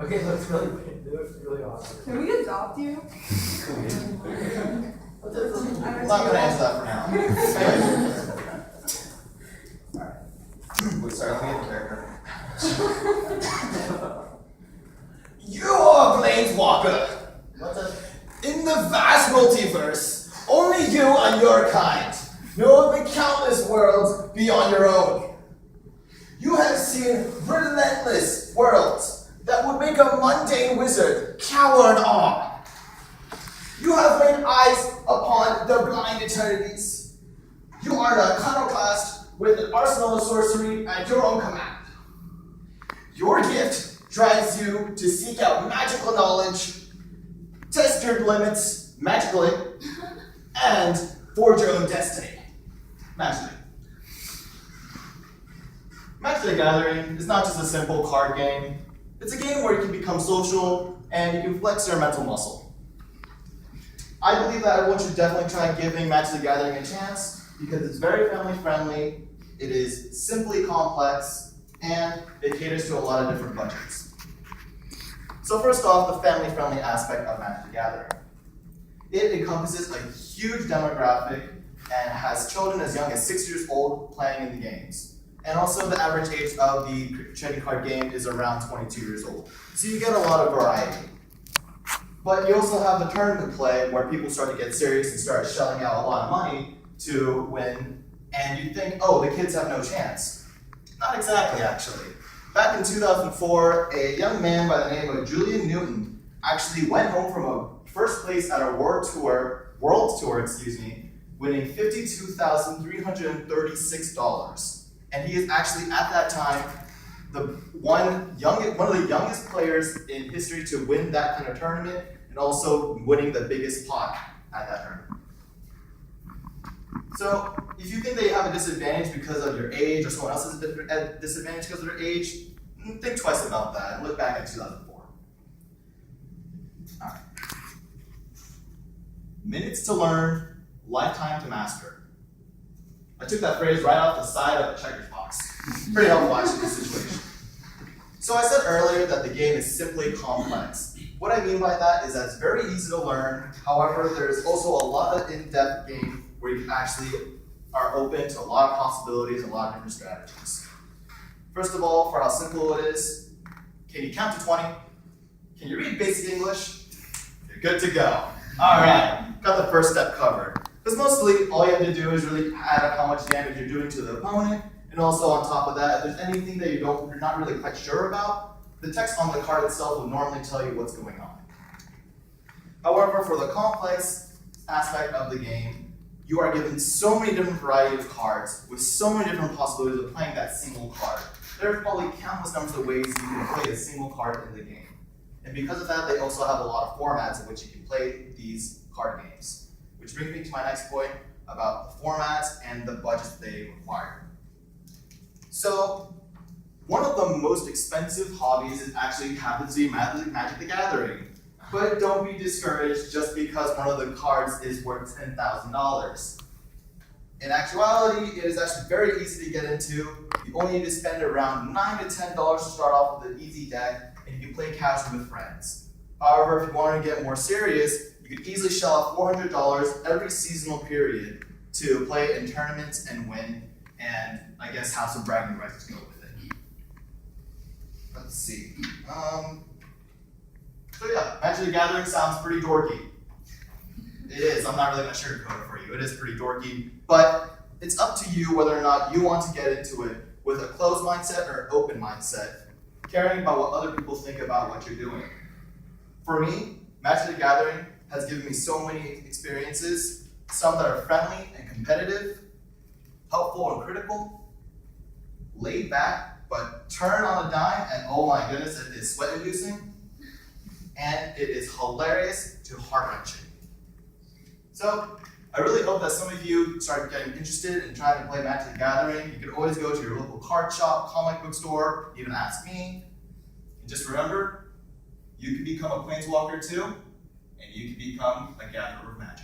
Okay, it looks really awesome. Can we adopt you? I'm not going to answer that for now. Alright. Wait, sorry, let me get the character. You are a Planeswalker! What's that? In the vast multiverse, only you and your kind know of the countless worlds beyond your own. You have seen relentless worlds that would make a mundane wizard cower in awe. You have laid eyes upon the blind eternities. You are an iconoclast with an arsenal of sorcery at your own command. Your gift drives you to seek out magical knowledge, test your limits magically, and forge your own destiny. Magically. Magic the Gathering is not just a simple card game. It's a game where you can become social and you can flex your mental muscle. I believe that everyone should definitely try giving Magic the Gathering a chance because it's very family friendly, it is simply complex, and it caters to a lot of different budgets. So first off, the family friendly aspect of Magic the Gathering. It encompasses a huge demographic and has children as young as 6 years old playing in the games. And also the average age of the trading card game is around 22 years old. So you get a lot of variety. But you also have the tournament play where people start to get serious and start shelling out a lot of money to win. And you think, oh, the kids have no chance. Not exactly, actually. Back in 2004, a young man by the name of Julian Newton actually went home from a first place at a world tour, winning $52,336. And he is actually, at that time, one of the youngest players in history to win that kind of tournament, and also winning the biggest pot at that tournament. So, if you think that you have a disadvantage because of your age, or someone else has a disadvantage because of their age, think twice about that and look back at 2004. All right. Minutes to learn, lifetime to master. I took that phrase right off the side of a checkers box. Pretty helpful actually in this situation. So I said earlier that the game is simply complex. What I mean by that is that it's very easy to learn. However, there's also a lot of in-depth game where you actually are open to a lot of possibilities and a lot of different strategies. First of all, for how simple it is, can you count to 20? Can you read basic English? You're good to go. All right, got the first step covered. Because mostly, all you have to do is really add up how much damage you're doing to the opponent, and also on top of that, if there's anything that you're not really quite sure about, the text on the card itself will normally tell you what's going on. However, for the complex aspect of the game, you are given so many different varieties of cards with so many different possibilities of playing that single card. There are probably countless numbers of ways you can play a single card in the game. And because of that, they also have a lot of formats in which you can play these card games. Which brings me to my next point about the formats and the budgets they require. So, one of the most expensive hobbies actually happens to be Magic the Gathering. But don't be discouraged just because one of the cards is worth $10,000. In actuality, it is actually very easy to get into. You only need to spend around $9 to $10 to start off with an easy deck, and you can play casually with friends. However, if you want to get more serious, you could easily shell out $400 every seasonal period to play in tournaments and win, and I guess have some bragging rights to go with it. Let's see. So yeah, Magic the Gathering sounds pretty dorky. It is. I'm not really going to sugarcoat it for you. It is pretty dorky, but it's up to you whether or not you want to get into it with a closed mindset or an open mindset, caring about what other people think about what you're doing. For me, Magic the Gathering has given me so many experiences, some that are friendly and competitive, helpful and critical, laid back, but turn on a dime, and oh my goodness, it is sweat-inducing, and it is hilarious to heart-wrenching. So, I really hope that some of you start getting interested in trying to play Magic the Gathering. You can always go to your local card shop, comic book store, even ask me. And just remember, you can become a Planeswalker too, and you can become a gatherer of magic.